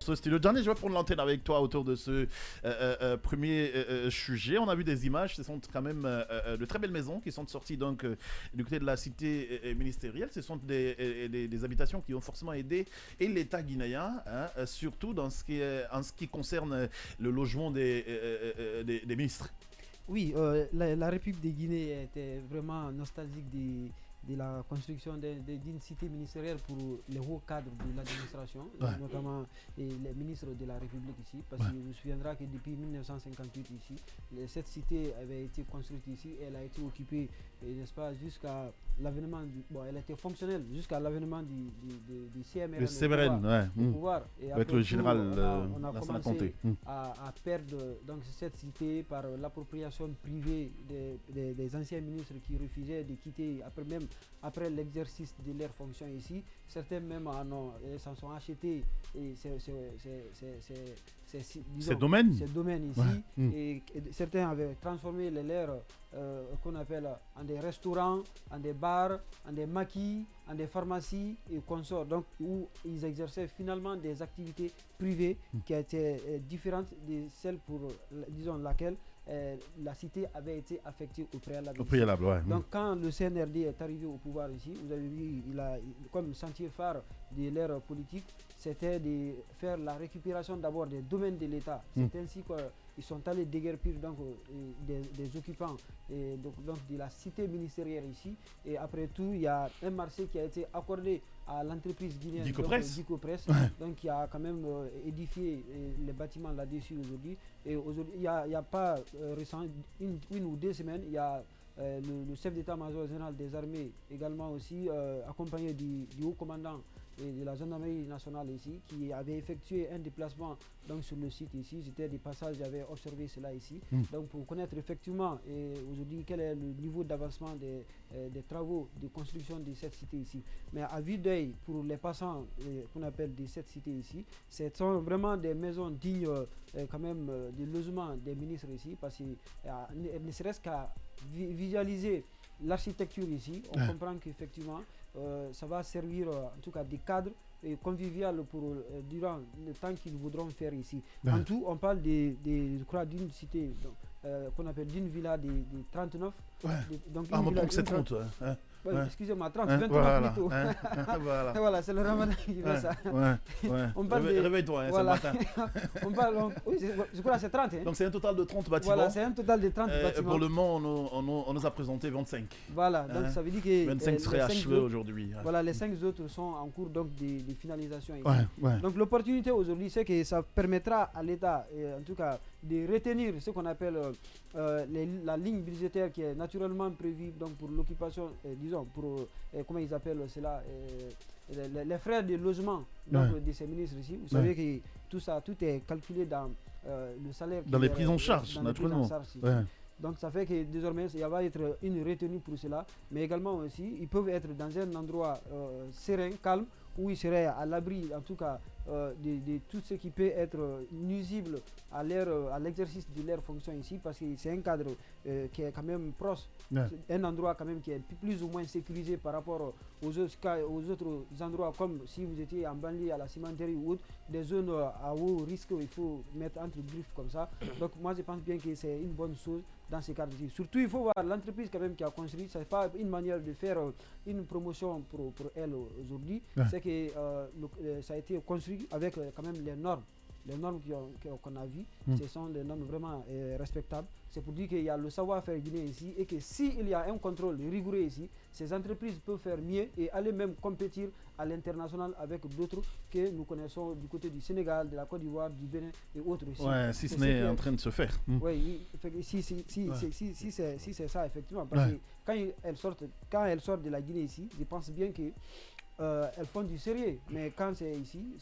Ce studio. Johnny, je vais prendre l'antenne avec toi autour de ce premier sujet. On a vu des images, ce sont quand même de très belles maisons qui sont sorties donc du côté de la cité ministérielle. Ce sont des habitations qui ont forcément aidé et l'État guinéen, hein, surtout en ce qui concerne le logement des ministres. Oui, la République de Guinée était vraiment nostalgique de la construction d'une cité ministérielle pour les hauts cadres de l'administration, notamment les ministres de la République ici, parce qu'il vous souviendra que depuis 1958 ici, cette cité avait été construite ici et elle a été occupée, n'est-ce pas, jusqu'à l'avènement, elle était fonctionnelle jusqu'à l'avènement du CMRN le CMRN, au pouvoir. Et avec le général on a commencé à perdre donc, cette cité par l'appropriation privée des anciens ministres qui refusaient de quitter après l'exercice de leurs fonctions ici. Certains même s'en sont achetés ces domaines ici. Et certains avaient transformé les leurs qu'on appelle en des restaurants, en des bars, en des maquis, en des pharmacies et consorts, donc où ils exerçaient finalement des activités privées qui étaient différentes de celles pour, disons, laquelle la cité avait été affectée au préalable. Donc quand le CNRD est arrivé au pouvoir ici, vous avez vu, comme chantier phare de l'ère politique, c'était de faire la récupération d'abord des domaines de l'État. C'est ainsi qu'ils sont allés déguerpir donc, des occupants donc de la cité ministérielle ici. Et après tout, il y a un marché qui a été accordé à l'entreprise guinéenne Dicopress, donc qui a quand même édifié les bâtiments là-dessus aujourd'hui. Et aujourd'hui, il n'y a pas récent, une ou 2 semaines, il y a le chef d'état-major général des armées, également aussi accompagné du haut commandant et de la gendarmerie nationale ici, qui avait effectué un déplacement donc, sur le site ici. J'étais des passages, j'avais observé cela ici. Donc pour connaître effectivement aujourd'hui quel est le niveau d'avancement des travaux de construction de cette cité ici. Mais à vue d'œil, pour les passants qu'on appelle de cette cité ici, ce sont vraiment des maisons dignes quand même du logement des ministres ici, parce que ne serait-ce qu'à visualiser l'architecture ici, on comprend qu'effectivement ça va servir en tout cas des cadres convivial durant le temps qu'ils voudront faire ici. En tout, on parle je crois, d'une cité qu'on appelle d'une villa de 39. Donc c'est 30. Excusez-moi, 30, 29 plutôt. Voilà, c'est le ramadan qui fait ça. Réveille-toi, c'est le matin. Je crois que c'est 30. Donc c'est un total de 30 bâtiments. Voilà, c'est un total de 30 bâtiments. Pour le moment, on nous a présenté 25. Voilà, donc ça veut dire que 25 seraient achevés aujourd'hui. Voilà, les 5 autres sont en cours donc, de finalisation. Donc l'opportunité aujourd'hui, c'est que ça permettra à l'État, en tout cas, de retenir ce qu'on appelle la ligne budgétaire qui est naturellement prévue donc, pour l'occupation, disons, pour, comment ils appellent cela, les frais de logement donc, de ces ministres ici. Vous savez que tout est calculé dans le salaire. Dans les prises en charge, naturellement. Donc ça fait que désormais il va être une retenue pour cela, mais également aussi ils peuvent être dans un endroit serein, calme, où ils seraient à l'abri en tout cas de tout ce qui peut être nuisible à l'exercice de leur fonction ici, parce que c'est un cadre qui est quand même proche, un endroit quand même qui est plus ou moins sécurisé par rapport aux autres endroits, comme si vous étiez en banlieue à la cimenterie ou autre, des zones à haut risque où il faut mettre entre griffes comme ça. Donc moi je pense bien que c'est une bonne chose dans ces cadres-ci. Surtout il faut voir l'entreprise quand même qui a construit, c'est pas une manière de faire une promotion pour elle aujourd'hui, c'est que ça a été construit avec quand même les normes. Les normes qu'on a vues, ce sont des normes vraiment respectables. C'est pour dire qu'il y a le savoir-faire guinéen ici et que s'il y a un contrôle rigoureux ici, ces entreprises peuvent faire mieux et aller même compétir à l'international avec d'autres que nous connaissons du côté du Sénégal, de la Côte d'Ivoire, du Bénin et autres ici. Si ce n'est en train de se faire. Oui, si c'est ça effectivement. Parce que quand elles sortent de la Guinée ici, je pense bien qu'elles font du sérieux. Mais quand c'est ici,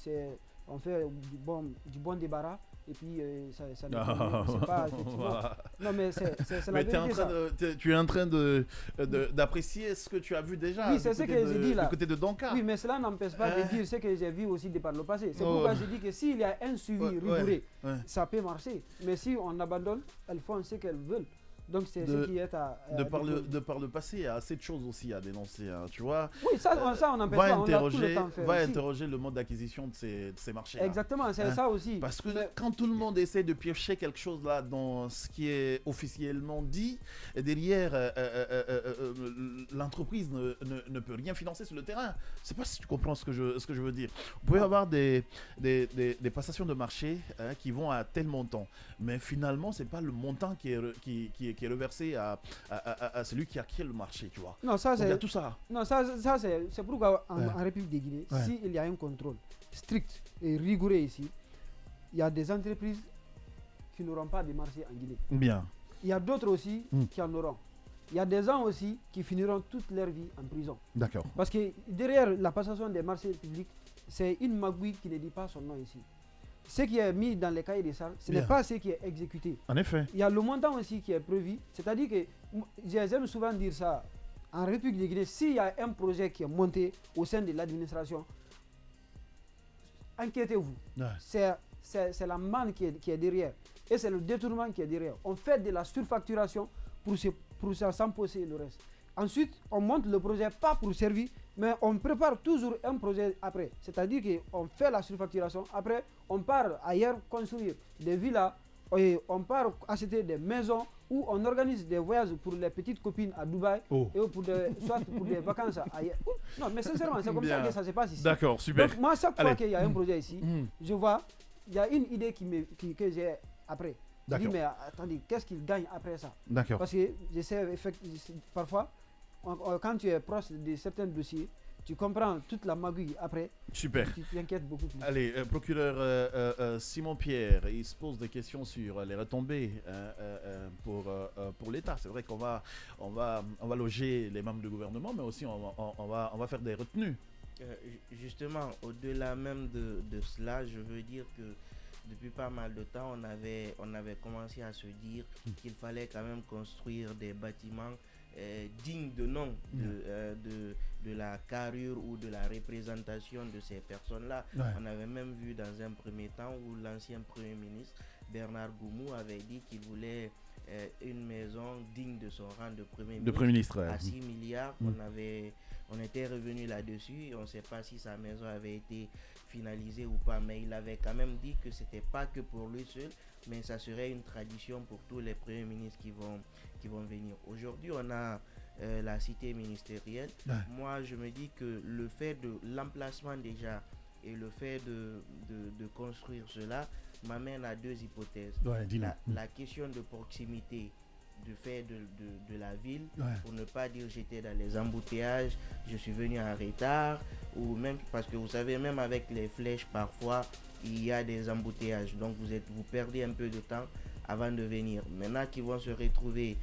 on fait du bon débarras et puis ça c'est pas effectivement. Non mais c'est la vérité. Tu es en train d'apprécier ce que tu as vu déjà. Oui, c'est ce que j'ai dit là. Du côté de Donka. Oui, mais cela n'empêche pas de dire ce que j'ai vu aussi par le passé. C'est pourquoi je dis que s'il y a un suivi rigoureux, ça peut marcher. Mais si on abandonne, elles font ce qu'elles veulent. Donc c'est ce qui est à de par le passé, il y a assez de choses aussi à dénoncer, hein, tu vois. Oui, ça on n'empêche pas, on l'a tout le temps fait. Va interroger le mode d'acquisition de ces marchés. Exactement, c'est ça aussi. Parce que quand tout le monde essaie de piocher quelque chose là dans ce qui est officiellement dit, derrière l'entreprise ne peut rien financer sur le terrain. Je ne sais pas si tu comprends ce que je veux dire. Vous pouvez avoir des passations de marché qui vont à tel montant, mais finalement c'est pas le montant qui est reversé à celui qui acquiert le marché, tu vois. Non, ça c'est... Il y a tout ça. Non, ça c'est pourquoi en République de Guinée, s'il y a un contrôle strict et rigoureux ici, il y a des entreprises qui n'auront pas de marché en Guinée. Bien. Il y a d'autres aussi qui en auront. Il y a des gens aussi qui finiront toute leur vie en prison. D'accord. Parce que derrière la passation des marchés publics, c'est une magouille qui ne dit pas son nom ici. Ce qui est mis dans les cahiers des charges, ce n'est pas ce qui est exécuté. En effet. Il y a le montant aussi qui est prévu. C'est-à-dire que, j'aime souvent dire ça, en République de Guinée, s'il y a un projet qui est monté au sein de l'administration, inquiétez-vous. Ouais. C'est la manne qui est derrière. Et c'est le détournement qui est derrière. On fait de la surfacturation pour s'emposer le reste. Ensuite, on monte le projet pas pour servir, mais on prépare toujours un projet après. C'est-à-dire qu'on fait la surfacturation, après on part ailleurs construire des villas, et on part acheter des maisons, ou on organise des voyages pour les petites copines à Dubaï, et soit pour des vacances ailleurs. Non, mais sincèrement, c'est comme ça que ça se passe ici. D'accord, super. Donc moi, chaque fois qu'il y a un projet ici, je vois, il y a une idée que j'ai après. Je dis, mais attendez, qu'est-ce qu'il gagne après ça? D'accord. Parce que je sais, parfois, quand tu es proche de certains dossiers, tu comprends toute la magouille après. Super. Tu t'inquiètes beaucoup plus. Allez, procureur Simon Pierre, il se pose des questions sur les retombées pour l'État. C'est vrai qu'on va loger les membres du gouvernement, mais aussi on va faire des retenues. Justement, au-delà même de cela, je veux dire que depuis pas mal de temps, on avait commencé à se dire qu'il fallait quand même construire des bâtiments dignes de nom de la carrure ou de la représentation de ces personnes-là. Ouais. On avait même vu dans un premier temps où l'ancien Premier ministre Bernard Goumou avait dit qu'il voulait une maison digne de son rang de Premier ministre à 6 milliards. On était revenu là-dessus et on ne sait pas si sa maison avait été finalisée ou pas, mais il avait quand même dit que ce n'était pas que pour lui seul, mais ça serait une tradition pour tous les premiers ministres qui vont venir. Aujourd'hui, on a la cité ministérielle. Ouais. Moi, je me dis que le fait de l'emplacement déjà et le fait de construire cela m'amène à deux hypothèses. Ouais, la question de proximité du fait de la ville, pour ne pas dire j'étais dans les embouteillages, je suis venu en retard, ou même parce que vous savez, même avec les flèches, parfois il y a des embouteillages, donc vous perdez un peu de temps avant de venir. Maintenant qu'ils vont se retrouver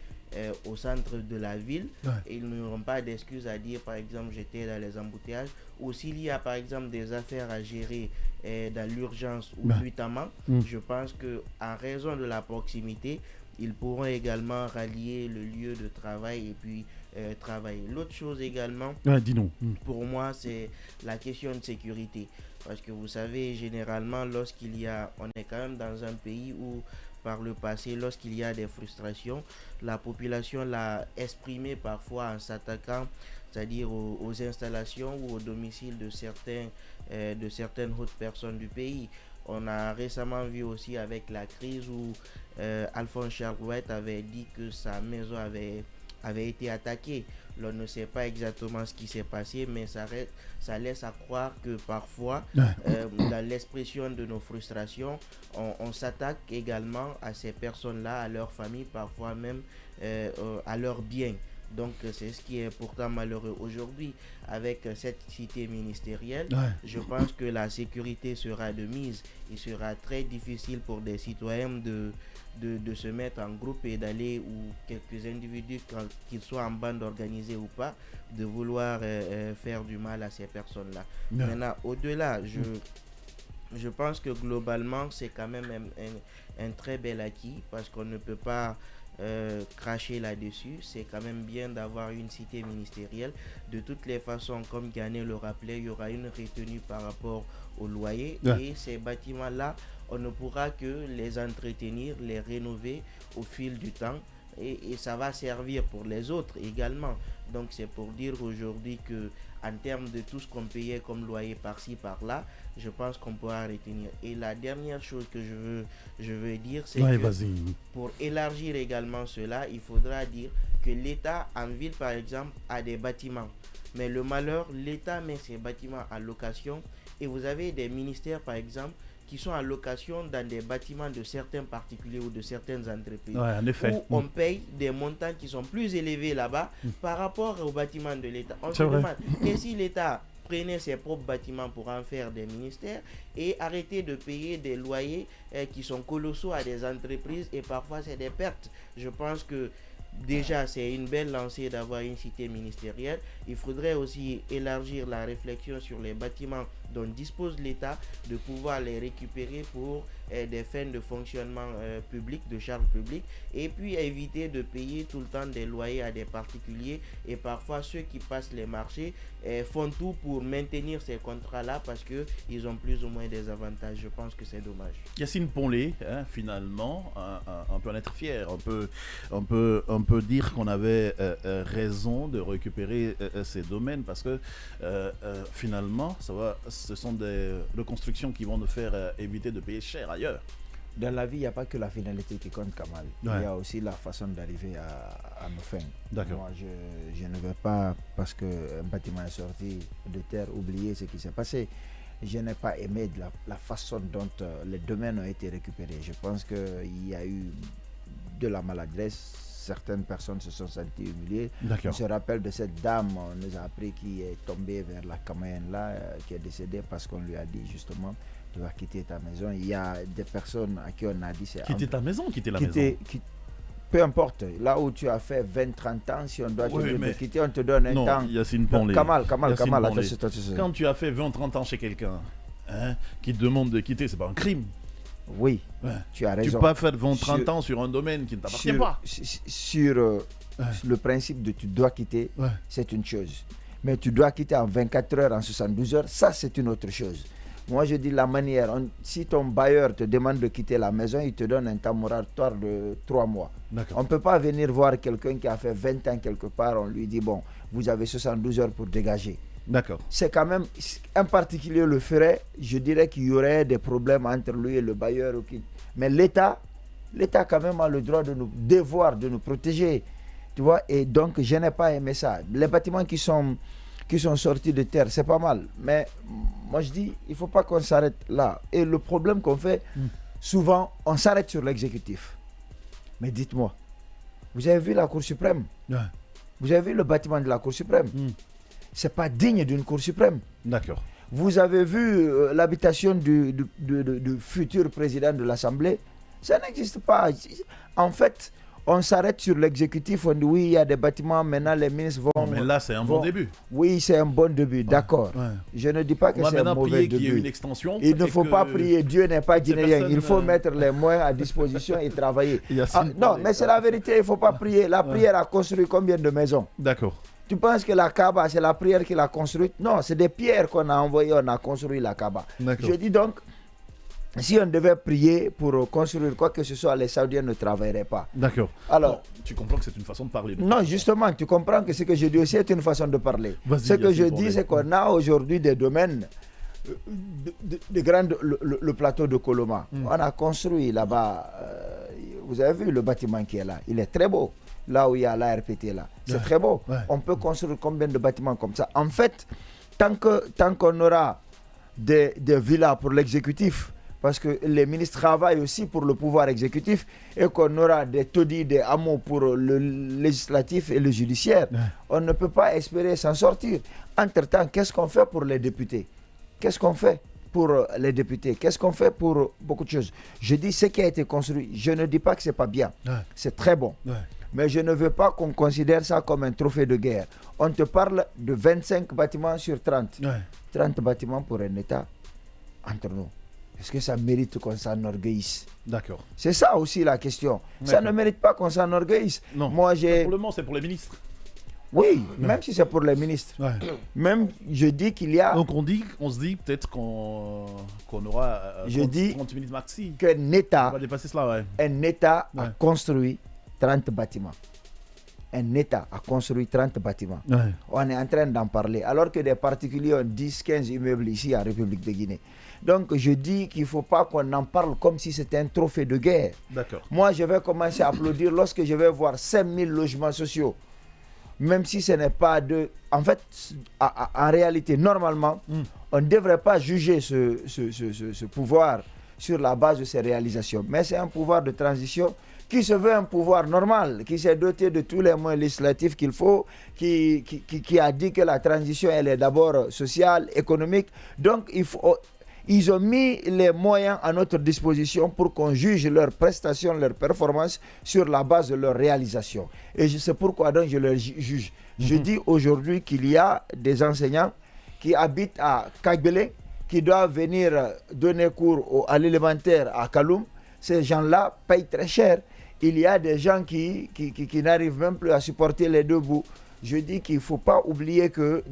au centre de la ville, et ils n'auront pas d'excuses à dire par exemple j'étais dans les embouteillages, ou s'il y a par exemple des affaires à gérer dans l'urgence ou nuitamment, je pense que en raison de la proximité, ils pourront également rallier le lieu de travail et puis travailler. L'autre chose également, pour moi, c'est la question de sécurité. Parce que vous savez, généralement, on est quand même dans un pays où, par le passé, lorsqu'il y a des frustrations, la population l'a exprimé parfois en s'attaquant, c'est-à-dire aux installations ou au domicile de certaines hautes personnes du pays. On a récemment vu aussi avec la crise où Alphonse Charlouette avait dit que sa maison avait été attaquée. On ne sait pas exactement ce qui s'est passé, mais ça laisse à croire que parfois, dans l'expression de nos frustrations, on s'attaque également à ces personnes-là, à leur famille, parfois même à leurs biens. Donc c'est ce qui est pourtant malheureux aujourd'hui avec cette cité ministérielle. Je pense que la sécurité sera de mise. Il sera très difficile pour des citoyens de se mettre en groupe et d'aller, ou quelques individus, qu'ils soient en bande organisée ou pas, de vouloir faire du mal à ces personnes-là. Maintenant, au-delà, je pense que globalement c'est quand même un très bel acquis, parce qu'on ne peut pas cracher là-dessus. C'est quand même bien d'avoir une cité ministérielle. De toutes les façons, comme Ghané le rappelait, il y aura une retenue par rapport au loyer, et ces bâtiments-là, on ne pourra que les entretenir, les rénover au fil du temps, et ça va servir pour les autres également. Donc c'est pour dire aujourd'hui que en termes de tout ce qu'on payait comme loyer par-ci par-là, je pense qu'on pourra retenir. Et la dernière chose que je veux dire, c'est que pour élargir également cela, il faudra dire que l'État en ville par exemple a des bâtiments. Mais le malheur, l'État met ces bâtiments en location et vous avez des ministères par exemple qui sont en location dans des bâtiments de certains particuliers ou de certaines entreprises. Ouais, en effet. Où on paye des montants qui sont plus élevés là-bas par rapport aux bâtiments de l'État. On se demande, et si l'État prenait ses propres bâtiments pour en faire des ministères et arrêter de payer des loyers qui sont colossaux à des entreprises et parfois c'est des pertes. Je pense que déjà, c'est une belle lancée d'avoir une cité ministérielle. Il faudrait aussi élargir la réflexion sur les bâtiments dont dispose l'État, de pouvoir les récupérer pour des fins de fonctionnement public, de charges publiques, et puis éviter de payer tout le temps des loyers à des particuliers. Et parfois, ceux qui passent les marchés font tout pour maintenir ces contrats-là parce qu'ils ont plus ou moins des avantages. Je pense que c'est dommage. Yacine Ponlé, finalement, on peut en être fier. On peut dire qu'on avait raison de récupérer ces domaines parce que finalement, ce sont des reconstructions qui vont nous faire éviter de payer cher ailleurs. Dans la vie, il n'y a pas que la finalité qui compte, Kamal. Ouais. Il y a aussi la façon d'arriver à nos fins. D'accord. Moi, je ne veux pas, parce qu'un bâtiment est sorti de terre, oublier ce qui s'est passé. Je n'ai pas aimé la façon dont les domaines ont été récupérés. Je pense qu'il y a eu de la maladresse. Certaines personnes se sont senties humiliées. On se rappelle de cette dame, on nous a appris, qui est tombée vers la Camayenne là, qui est décédée parce qu'on lui a dit justement, tu vas quitter ta maison. Il y a des personnes à qui on a dit... Quitter ta maison, quitter la maison. Peu importe, là où tu as fait 20-30 ans, si on doit te dire de quitter, on te donne un temps. Yacine Ponlé. Kamal, attends. Quand tu as fait 20-30 ans chez quelqu'un qui te demande de quitter, c'est pas un crime. Oui, tu as raison. Tu peux pas faire 20-30 ans sur un domaine qui ne t'appartient pas. Sur le principe de tu dois quitter, c'est une chose. Mais tu dois quitter en 24 heures, en 72 heures, ça c'est une autre chose. Moi je dis la manière, si ton bailleur te demande de quitter la maison, il te donne un temps moratoire de 3 mois. On ne peut pas venir voir quelqu'un qui a fait 20 ans quelque part, on lui dit bon, vous avez 72 heures pour dégager. D'accord. C'est quand même, un particulier le ferait, je dirais qu'il y aurait des problèmes entre lui et le bailleur. Mais l'État quand même a le droit de nous, devoir de nous protéger. Tu vois, et donc je n'ai pas aimé ça. Les bâtiments qui sont sortis de terre, c'est pas mal. Mais moi je dis, il ne faut pas qu'on s'arrête là. Et le problème qu'on fait, souvent, on s'arrête sur l'exécutif. Mais dites-moi, vous avez vu la Cour suprême? Vous avez vu le bâtiment de la Cour suprême? C'est pas digne d'une Cour suprême. D'accord. Vous avez vu l'habitation du futur président de l'Assemblée? Ça n'existe pas. En fait, on s'arrête sur l'exécutif, on dit oui, il y a des bâtiments, maintenant les ministres vont... Mais là, c'est un bon début. Oui, c'est un bon début, d'accord. Je ne dis pas que c'est un mauvais début. Qu'il y ait une extension. Il ne faut pas prier, Dieu n'est pas guinéen. Il faut mettre les moyens à disposition et travailler. Non, mais c'est la vérité, il ne faut pas prier. La prière a construit combien de maisons? D'accord. Tu penses que la Kaaba, c'est la prière qui l'a construite? Non, c'est des pierres qu'on a envoyées, on a construit la Kaaba. Je dis donc, si on devait prier pour construire quoi que ce soit, les Saoudiens ne travailleraient pas. D'accord. Alors, tu comprends que c'est une façon de parler. Non, justement, tu comprends que ce que je dis aussi est une façon de parler. Ce que je dis, c'est qu'on a aujourd'hui des domaines de grandes, le plateau de Koloma. On a construit là-bas, vous avez vu le bâtiment qui est là, il est très beau. Là où il y a l'ARPT là, c'est très beau. On peut construire combien de bâtiments comme ça? En fait, tant qu'on aura des villas pour l'exécutif, parce que les ministres travaillent aussi pour le pouvoir exécutif, et qu'on aura des taudis, des hameaux pour le législatif et le judiciaire, on ne peut pas espérer s'en sortir. Entre-temps, qu'est-ce qu'on fait pour les députés? Qu'est-ce qu'on fait pour les députés? Qu'est-ce qu'on fait pour beaucoup de choses? Je dis ce qui a été construit. Je ne dis pas que ce n'est pas bien. C'est très bon. Mais je ne veux pas qu'on considère ça comme un trophée de guerre. On te parle de 25 bâtiments sur 30. 30 bâtiments pour un État, entre nous. Est-ce que ça mérite qu'on s'enorgueillisse? D'accord. C'est ça aussi la question. Ça ne mérite pas qu'on s'enorgueillisse. Non. Moi, pour le moment, c'est pour les ministres. Oui, même si c'est pour les ministres. Même, je dis qu'il y a... Donc on se dit peut-être qu'on aura 30 minutes maxi. Qu'un État, on va dépasser cela, un État a construit 30 bâtiments. Un État a construit 30 bâtiments. Ouais. On est en train d'en parler, alors que des particuliers ont 10-15 immeubles ici en République de Guinée. Donc je dis qu'il ne faut pas qu'on en parle comme si c'était un trophée de guerre. D'accord. Moi, je vais commencer à applaudir lorsque je vais voir 5000 logements sociaux. Même si ce n'est pas de... En fait, en réalité, normalement, on ne devrait pas juger ce pouvoir sur la base de ses réalisations. Mais c'est un pouvoir de transition qui se veut un pouvoir normal, qui s'est doté de tous les moyens législatifs qu'il faut, qui a dit que la transition, elle est d'abord sociale, économique. Donc, ils ont mis les moyens à notre disposition pour qu'on juge leurs prestations, leurs performances sur la base de leurs réalisations. Et c'est pourquoi donc je les juge. Je dis aujourd'hui qu'il y a des enseignants qui habitent à Kagbele, qui doivent venir donner cours à l'élémentaire à Kaloum. Ces gens-là payent très cher. Il y a des gens qui n'arrivent même plus à supporter les deux bouts. Je dis qu'il ne faut pas oublier que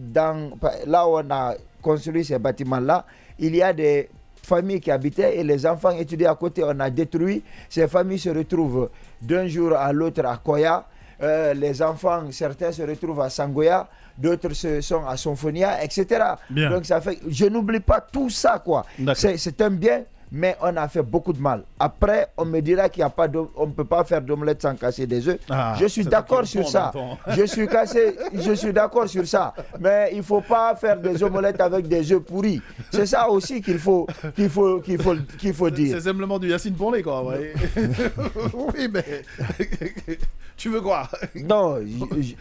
là où on a construit ces bâtiments-là, il y a des familles qui habitaient et les enfants étudiaient à côté. On a détruit. Ces familles se retrouvent d'un jour à l'autre à Koya. Les enfants, certains se retrouvent à Sangoya, d'autres sont à Sonfonia, etc. Bien. Donc ça fait, je n'oublie pas tout ça, quoi. C'est un bien, mais on a fait beaucoup de mal. Après, on me dira qu'il n'y a pas on ne peut pas faire d'omelette sans casser des œufs. Je suis d'accord sur ça. Je suis d'accord sur ça. Mais il ne faut pas faire des omelettes avec des œufs pourris. C'est ça aussi qu'il faut dire. C'est simplement du Yacine Ponlé, quoi. Ouais. Oui, mais tu veux quoi? Non,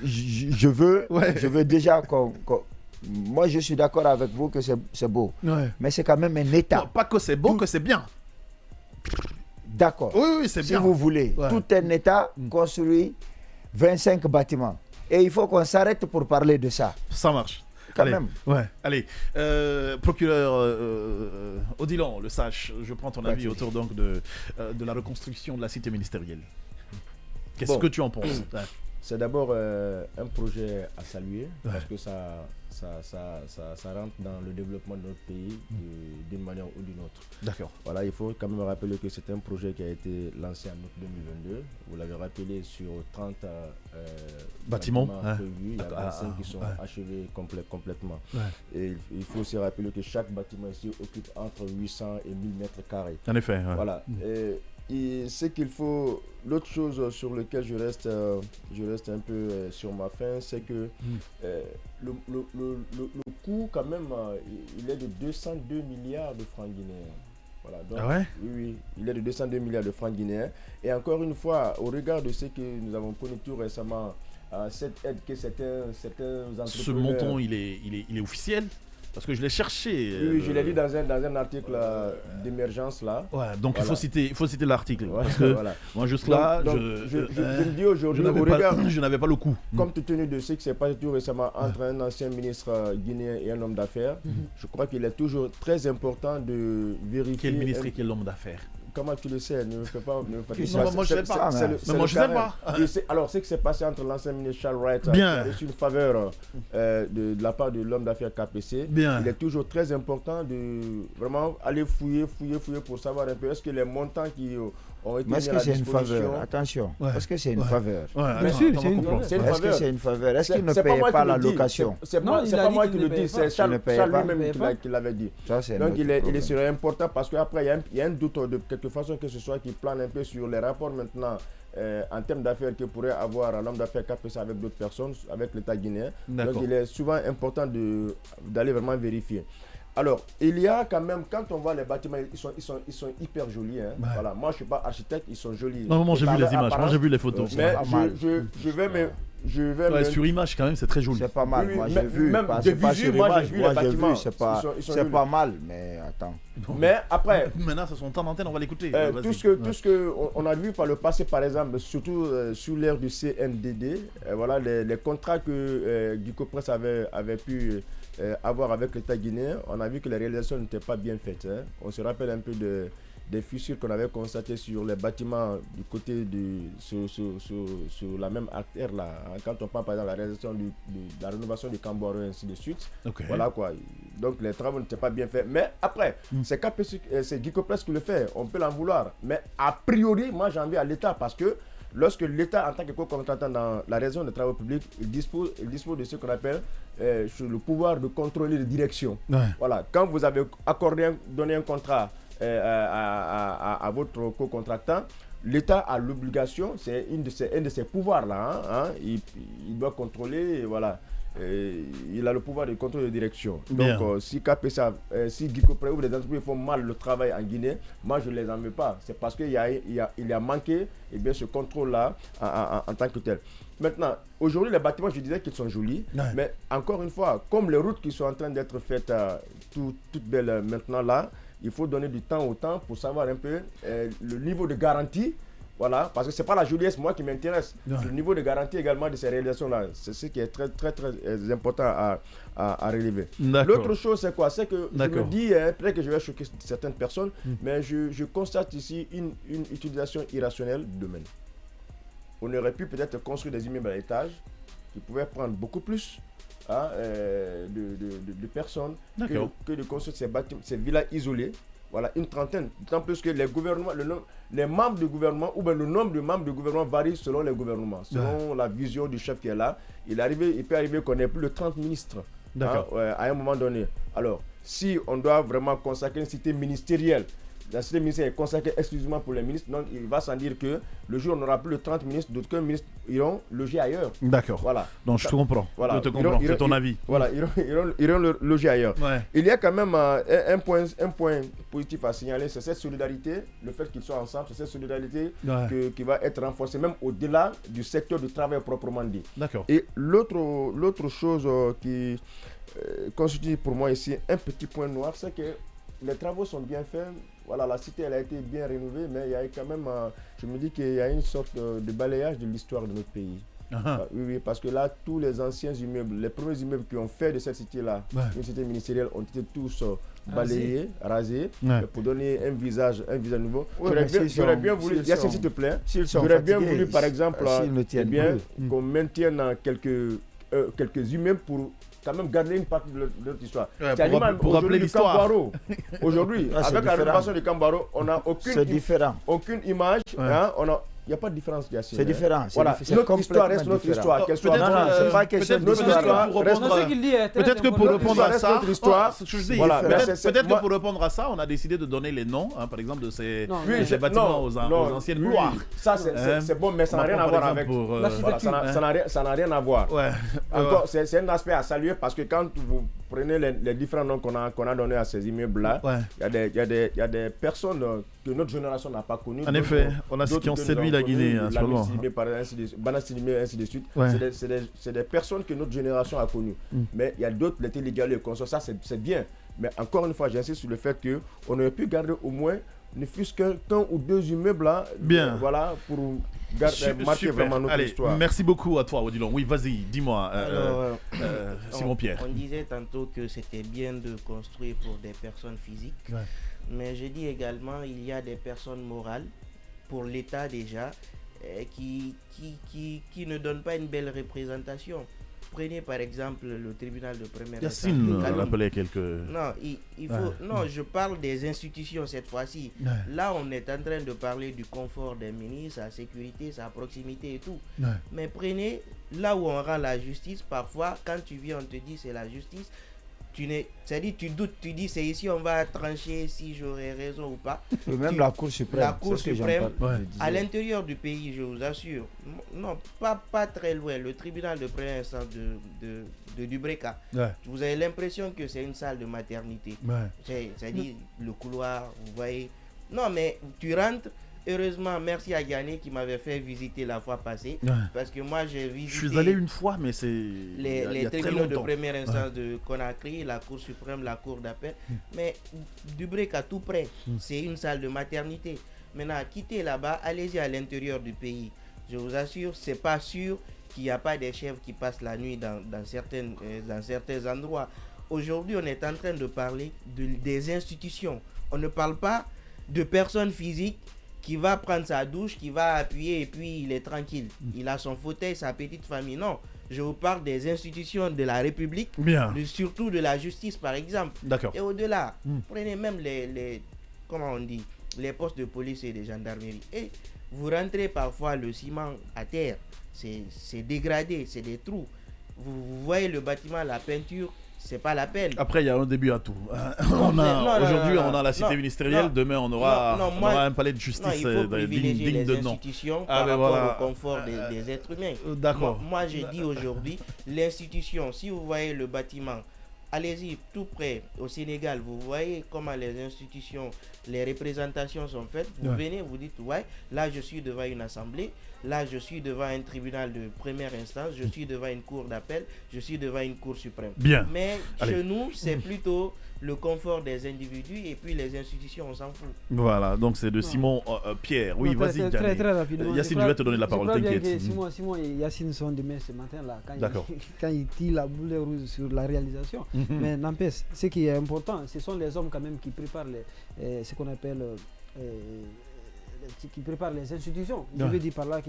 je veux déjà qu'on... Moi, je suis d'accord avec vous que c'est beau. Ouais. Mais c'est quand même un État. Non, pas que c'est beau, que c'est bien. D'accord. Oui, c'est bien. Si vous voulez, tout un État construit 25 bâtiments. Et il faut qu'on s'arrête pour parler de ça. Ça marche. Quand même. Ouais. Allez, procureur Odilon, le sage, je prends ton avis autour donc de la reconstruction de la cité ministérielle. Qu'est-ce que tu en penses? C'est d'abord un projet à saluer parce que ça rentre dans le développement de notre pays d'une manière ou d'une autre. D'accord. Voilà, il faut quand même rappeler que c'est un projet qui a été lancé en août 2022. Vous l'avez rappelé, sur 30 bâtiments prévus, il y a 25 qui sont achevés complètement. Ouais. Et il faut aussi rappeler que chaque bâtiment ici occupe entre 800 et 1000 mètres carrés. En effet. Ouais. Voilà. Et ce qu'il faut, l'autre chose sur laquelle je reste un peu sur ma faim, c'est que le coût quand même, il est de 202 milliards de francs guinéens. Voilà, donc, oui, il est de 202 milliards de francs guinéens. Et encore une fois, au regard de ce que nous avons connu tout récemment, cette aide que certains entrepreneurs... Ce montant, il est officiel? Parce que je l'ai cherché. Oui, je l'ai lu dans un article d'émergence là. Ouais, donc voilà. il faut citer l'article. Ouais, parce que moi jusque là, je me dis aujourd'hui, je n'avais pas le coup. Compte tenu de ce qui s'est passé tout récemment entre un ancien ministre guinéen et un homme d'affaires, je crois qu'il est toujours très important de vérifier. Quel ministre et quel homme d'affaires? Comment tu le sais? Ne me fais pas. Non, moi je ne sais pas. Moi je sais pas. Alors, ce qui s'est passé entre l'ancien ministre Charles Wright, qui a reçu une faveur de la part de l'homme d'affaires KPC, il est toujours très important de vraiment aller fouiller pour savoir un peu est-ce que les montants qui ont été mis à la disposition... Est-ce que c'est une faveur? Attention. Est-ce que c'est une faveur? Bien sûr, c'est une faveur. Est-ce que c'est une faveur? Est-ce qu'il ne paye pas la location? C'est pas moi qui le dis, c'est Charles lui-même qui l'avait dit. Donc il serait important parce qu'après il y a un doute de quelque façon que ce soit qui plane un peu sur les rapports maintenant en termes d'affaires que pourrait avoir l'homme d'affaires KPC avec d'autres personnes, avec l'État guinéen. Donc il est souvent important d'aller vraiment vérifier. Alors, il y a quand même, quand on voit les bâtiments, ils sont hyper jolis. Hein. Voilà. Moi, je ne suis pas architecte, ils sont jolis. Non, moi j'ai vu les images, moi j'ai vu les photos. Mais je vais sur image quand même, c'est très joli. C'est pas mal, moi j'ai vu. Même de visu, moi j'ai vu les bâtiments. C'est pas mal, mais attends. Mais après... Maintenant, c'est son temps d'antenne, on va l'écouter. Tout ce qu'on a vu par le passé, par exemple, surtout sous l'ère du CNDD, voilà, les contrats que Guy Copresse avait pu... avoir avec l'État guinéen, on a vu que les réalisations n'étaient pas bien faites. Hein. On se rappelle un peu des fissures qu'on avait constatées sur les bâtiments du côté sur la même artère là. Hein. Quand on parle par exemple de la réalisation de la rénovation du Camboro et ainsi de suite. Voilà quoi. Donc les travaux n'étaient pas bien faits. Mais après, c'est Guy Copresse qui le fait. On peut l'en vouloir. Mais a priori, moi j'en veux à l'État parce que lorsque l'État, en tant que co-contractant dans la région des travaux publics, il dispose de ce qu'on appelle le pouvoir de contrôler les directions. Voilà. Quand vous avez donné un contrat à votre co-contractant, l'État a l'obligation, c'est un de ses pouvoirs-là, il doit contrôler, voilà. Il a le pouvoir de contrôle de direction. Donc, si KPSA, si Guicopré ou les entreprises font mal le travail en Guinée, moi je ne les en veux pas. C'est parce qu'il y a manqué ce contrôle-là en tant que tel. Maintenant, aujourd'hui, les bâtiments, je disais qu'ils sont jolis, mais encore une fois, comme les routes qui sont en train d'être faites toutes belles maintenant là, il faut donner du temps au temps pour savoir un peu le niveau de garantie. Voilà, parce que ce n'est pas la joliesse, moi, qui m'intéresse. Le niveau de garantie également de ces réalisations-là, c'est ce qui est très, très, très important à relever. L'autre chose, c'est quoi? C'est que je me dis, peut-être que je vais choquer certaines personnes, mais je constate ici une utilisation irrationnelle du domaine. On aurait pu peut-être construire des immeubles à l'étage qui pouvaient prendre beaucoup plus de personnes que de construire ces bâtiments, ces villas isolées. Voilà, une trentaine. D'autant plus que les gouvernements, les membres du gouvernement, ou bien le nombre de membres du gouvernement varie selon les gouvernements, selon la vision du chef qui est là. Il peut arriver qu'on ait plus de 30 ministres à un moment donné. Alors, si on doit vraiment consacrer une cité ministérielle, la cité ministérielle est consacrée exclusivement pour les ministres, donc il va sans dire que le jour où on n'aura plus de 30 ministres, d'autres ministres iront loger ailleurs. D'accord. Voilà. Donc je te comprends. Voilà. Je te comprends. C'est ton avis. Voilà, iront loger ailleurs. Il y a quand même un point positif à signaler, c'est cette solidarité, le fait qu'ils soient ensemble, c'est cette solidarité qui va être renforcée même au-delà du secteur du travail proprement dit. D'accord. Et l'autre chose qui constitue pour moi ici un petit point noir, c'est que les travaux sont bien faits. Voilà, la cité elle a été bien rénovée, mais il y a quand même, je me dis qu'il y a une sorte de balayage de l'histoire de notre pays. Oui, parce que là, tous les anciens immeubles, les premiers immeubles qui ont fait de cette cité-là, une cité ministérielle, ont été tous balayés, rasés, pour donner un visage nouveau. J'aurais bien voulu, Yacine, s'il te plaît, j'aurais bien voulu, par exemple, qu'on maintienne quelques immeubles pour quand même garder une partie de notre histoire. Pour rappeler l'histoire. Aujourd'hui, avec la rénovation du Cambaro, on n'a aucune image. Il n'y a pas de différence, Yacine. C'est différent. Voilà, notre histoire reste notre histoire. C'est pas question de histoire. Peut-être que pour répondre à ça, peut-être que pour répondre à ça, on a décidé de donner les noms, par exemple, de ces bâtiments aux anciennes gloires. Ça, c'est bon, mais ça n'a rien à voir avec. Ça n'a rien à voir. Encore, c'est un aspect à saluer parce que quand vous prenez les différents noms qu'on a donnés à ces immeubles-là, il y a des personnes que notre génération n'a pas connues. En effet, on a ceux qui ont séduit la Guinée. Banassidimé, ainsi de suite. C'est des personnes que notre génération a connues. Mais il y a d'autres, les télégalés, et consorts, ça c'est bien. Mais encore une fois, j'insiste sur le fait qu'on aurait pu garder au moins ne fût-ce qu'un ou deux immeubles là, voilà, pour marquer vraiment notre histoire. Merci beaucoup à toi, Odilon. Oui, vas-y, dis-moi, Simon-Pierre. On disait tantôt que c'était bien de construire pour des personnes physiques, mais je dis également il y a des personnes morales, pour l'État déjà, qui ne donnent pas une belle représentation. Prenez par exemple le tribunal de première instance. Yacine rappelait quelques... Non, il faut... Non, je parle des institutions cette fois-ci. Là, on est en train de parler du confort des ministres, sa sécurité, sa proximité et tout. Mais prenez là où on rend la justice, parfois, quand tu viens, on te dit c'est la justice. C'est-à-dire tu doutes, tu dis c'est ici on va trancher si j'aurais raison ou pas. Même la Cour suprême. La Cour suprême, à l'intérieur du pays, je vous assure, non, pas très loin, le tribunal de première instance de Dubreka, vous avez l'impression que c'est une salle de maternité. C'est-à-dire le couloir, vous voyez. Non, mais tu rentres. Heureusement, merci à Yanné qui m'avait fait visiter la fois passée. Parce que moi, j'ai visité... Je suis allé une fois, mais c'est... Les tribunaux de première instance de Conakry, la Cour suprême, la Cour d'appel. Mais Dubreka, tout près, c'est une salle de maternité. Maintenant, quittez là-bas, allez-y à l'intérieur du pays. Je vous assure, c'est pas sûr qu'il n'y a pas des chefs qui passent la nuit dans certains endroits. Aujourd'hui, on est en train de parler des institutions. On ne parle pas de personnes physiques qui va prendre sa douche, qui va appuyer et puis il est tranquille. Il a son fauteuil, sa petite famille. Non, je vous parle des institutions de la République, surtout de la justice par exemple. Et au-delà, prenez même comment on dit, les postes de police et de gendarmerie. Et vous rentrez parfois le ciment à terre, c'est dégradé, c'est des trous. Vous voyez le bâtiment, la peinture, c'est pas la peine. Après, il y a un début à tout. Aujourd'hui, on a la cité ministérielle. Demain, on aura un palais de justice il faut privilégier digne de les nom. institutions par rapport au confort des êtres humains. D'accord. Moi, j'ai dit aujourd'hui, l'institution, si vous voyez le bâtiment, allez-y tout près au Sénégal, vous voyez comment les institutions, les représentations sont faites. Vous venez, vous dites, ouais, là je suis devant une assemblée, là je suis devant un tribunal de première instance, je suis devant une cour d'appel, je suis devant une cour suprême. Bien. Mais chez nous, c'est plutôt le confort des individus et puis les institutions, on s'en fout. Voilà, donc c'est de Simon Pierre. Oui, vas-y. Très rapidement. Yacine, je vais te donner la parole, t'inquiète. Simon et Yacine sont demain ce matin-là, quand ils tirent la boule rouge sur la réalisation. Mais n'empêche, ce qui est important, ce sont les hommes quand même qui préparent ce qu'on appelle... qui prépare les institutions. Je veux dire par là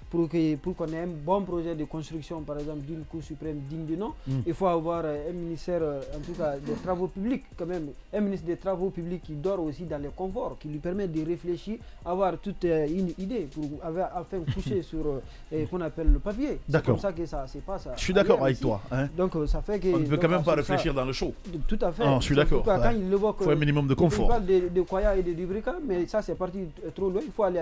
pour qu'on ait un bon projet de construction, par exemple, d'une Cour suprême digne de nom, il faut avoir un ministère, en tout cas, des travaux publics, quand même, un ministre des travaux publics qui dort aussi dans le confort, qui lui permet de réfléchir, avoir toute une idée pour enfin coucher sur qu'on appelle le papier. C'est comme ça que ça se passe. Je suis d'accord avec toi. Hein? Donc ça fait que... On ne peut quand même pas réfléchir dans le show. Tout à fait. Je suis d'accord. Il faut un minimum de confort. On parle de Koya et de Dubrika, mais ça c'est parti trop loin. Il faut aller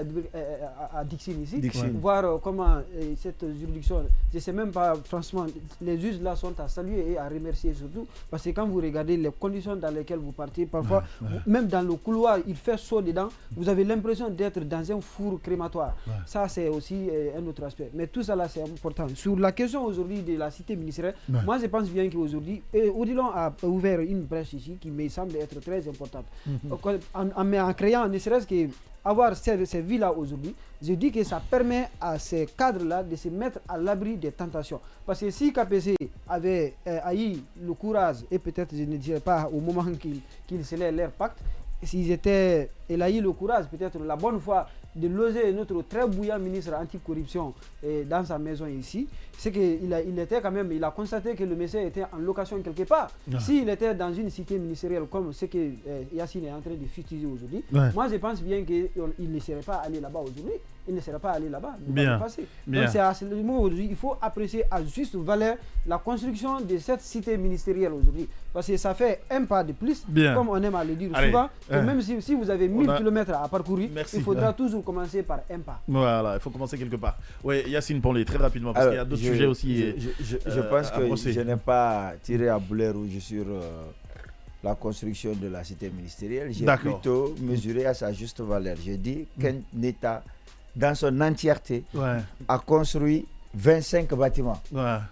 à Dixine ici, voir comment cette juridiction, je ne sais même pas, franchement, les juges là sont à saluer et à remercier surtout, parce que quand vous regardez les conditions dans lesquelles vous partez, parfois, même dans le couloir, il fait chaud dedans, vous avez l'impression d'être dans un four crématoire. Ça, c'est aussi un autre aspect. Mais tout ça là, c'est important. Sur la question aujourd'hui de la cité ministérielle, moi je pense bien qu'aujourd'hui, Odilon a ouvert une brèche ici qui me semble être très importante. En créant, ne serait-ce que avoir ces vies-là aujourd'hui, je dis que ça permet à ces cadres-là de se mettre à l'abri des tentations. Parce que si KPC avait eu le courage, et peut-être je ne dirais pas au moment qu'ils scellaient leur pacte, s'ils étaient, il a eu le courage, peut-être la bonne foi, de loger notre très bouillant ministre anti-corruption dans sa maison ici, c'est qu'il a constaté que le monsieur était en location quelque part. S'il était dans une cité ministérielle comme ce que Yacine est en train de fustiger aujourd'hui, moi je pense bien qu'il ne serait pas allé là-bas aujourd'hui. Il ne serait pas allé là-bas. Donc c'est à ce moment aujourd'hui, il faut apprécier à juste valeur la construction de cette cité ministérielle aujourd'hui. Parce que ça fait un pas de plus, comme on aime à le dire souvent, que même si vous avez 1000 km à parcourir, il faudra toujours commencer par un pas. Voilà, il faut commencer quelque part. Oui, Yacine Ponlé, très rapidement, parce qu'il y a d'autres sujets aussi. Je pense que je n'ai pas tiré à boulet rouge sur la construction de la cité ministérielle. J'ai plutôt mesuré à sa juste valeur. J'ai dit qu'un État, dans son entièreté, a construit 25 bâtiments.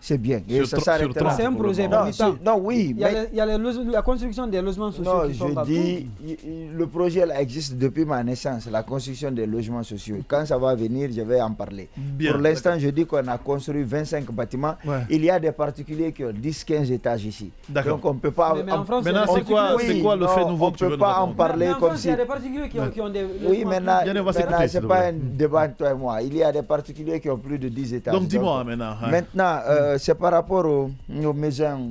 C'est bien. Et ça s'arrêtera. C'est un projet. Non, oui. Il y a la construction des logements sociaux qui sont partout. Le projet là existe depuis ma naissance, la construction des logements sociaux. Quand ça va venir, je vais en parler. Pour l'instant, je dis qu'on a construit 25 bâtiments. Il y a des particuliers qui ont 10-15 étages ici. Donc on ne peut pas... Maintenant, c'est quoi le fait nouveau que tu veux nous raconter? On ne peut pas en parler comme si... Il y a des particuliers qui ont des... Oui, maintenant, ce n'est pas un débat entre toi et moi. Il y a des particuliers qui ont plus de 10 étages. Dis-moi maintenant. Maintenant, c'est par rapport aux maisons,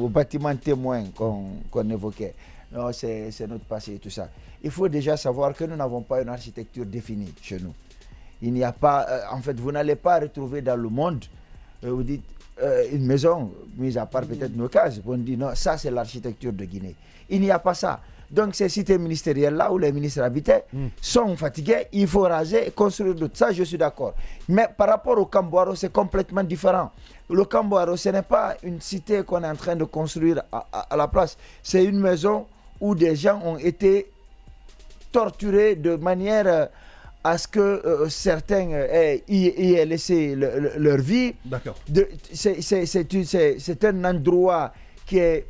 aux bâtiments témoins qu'on évoquait. Non, c'est notre passé et tout ça. Il faut déjà savoir que nous n'avons pas une architecture définie chez nous. Il n'y a pas, en fait, vous n'allez pas retrouver dans le monde, vous dites, une maison, mise à part peut-être nos cases, on dit non, ça c'est l'architecture de Guinée. Il n'y a pas ça. Donc ces cités ministérielles-là où les ministres habitaient sont fatigués, il faut raser et construire d'autres. Ça, je suis d'accord. Mais par rapport au Camboiro, c'est complètement différent. Le Camboiro, ce n'est pas une cité qu'on est en train de construire à la place. C'est une maison où des gens ont été torturés de manière à ce que certains y aient laissé leur vie. D'accord. C'est un endroit qui est...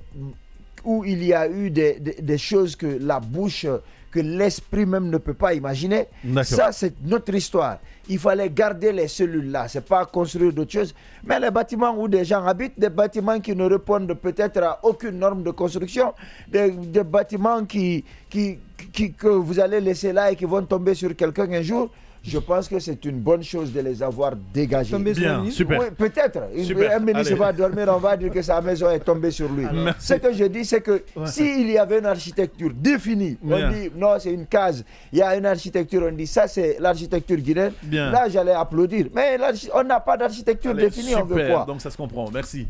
où il y a eu des choses que la bouche, que l'esprit même ne peut pas imaginer. Ça, c'est notre histoire. Il fallait garder les cellules-là. Ce n'est pas construire d'autres choses. Mais les bâtiments où des gens habitent, des bâtiments qui ne répondent peut-être à aucune norme de construction, des bâtiments que vous allez laisser là et qui vont tomber sur quelqu'un un jour, je pense que c'est une bonne chose de les avoir dégagés. Bien, super. Oui, peut-être. Un ministre va dormir, on va dire que sa maison est tombée sur lui. Ce que je dis, c'est que s'il y avait une architecture définie, on dit non, c'est une case, il y a une architecture, on dit ça c'est l'architecture guinéenne, là j'allais applaudir. Mais on n'a pas d'architecture définie, super, on veut quoi? Donc ça se comprend, merci.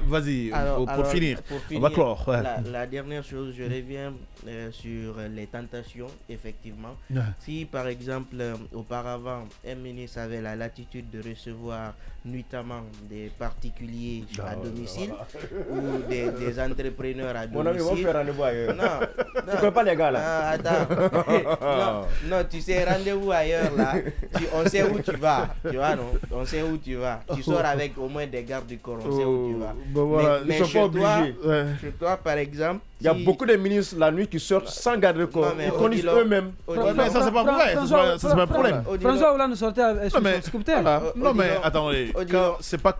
Vas-y, pour finir, on va clore. La dernière chose, je reviens sur les tentations, effectivement. Si par exemple, auparavant, un ministre avait la latitude de recevoir nuitamment des particuliers à domicile ou des entrepreneurs à domicile. Mon ami, on fait rendez-vous ailleurs. Non, tu connais pas les gars là? Attends. non, tu sais, rendez-vous ailleurs là. On sait où tu vas. Tu vois, non? On sait où tu vas. Tu sors avec au moins des gardes du corps. On sait où tu vas. Voilà, mais chez toi, par exemple. Il y a beaucoup de ministres la nuit qui sortent sans garde de corps. Ils conduisent eux-mêmes. Mais ça, c'est pas vrai. Ça, c'est pas un problème. François Hollande sortait avec son scooter. Non, mais attendez. C'est pas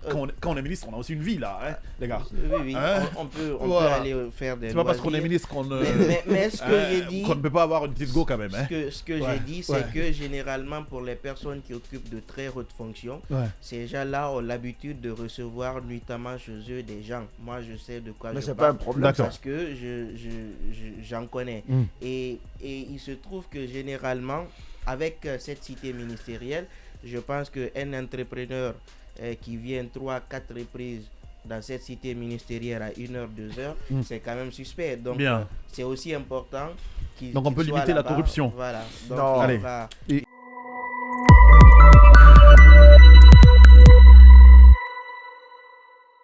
quand on est ministre, on a aussi une vie là, hein, les gars. Oui, on peut aller faire des. C'est pas parce qu'on est ministre qu'on mais ce que j'ai dit. Qu'on ne peut pas avoir une petite go quand même. Ce que j'ai dit, c'est que généralement, pour les personnes qui occupent de très hautes fonctions, ces gens-là ont l'habitude de recevoir nuitamment chez eux des gens. Moi, je sais de quoi je parle. Mais c'est pas un problème. Parce que j'en connais. Et il se trouve que généralement, avec cette cité ministérielle, je pense qu'un entrepreneur qui vient 3-4 reprises dans cette cité ministérielle à 1h, 2h, c'est quand même suspect. Donc, c'est aussi important qu'il. Donc, on peut limiter la corruption. Voilà. Donc, allez.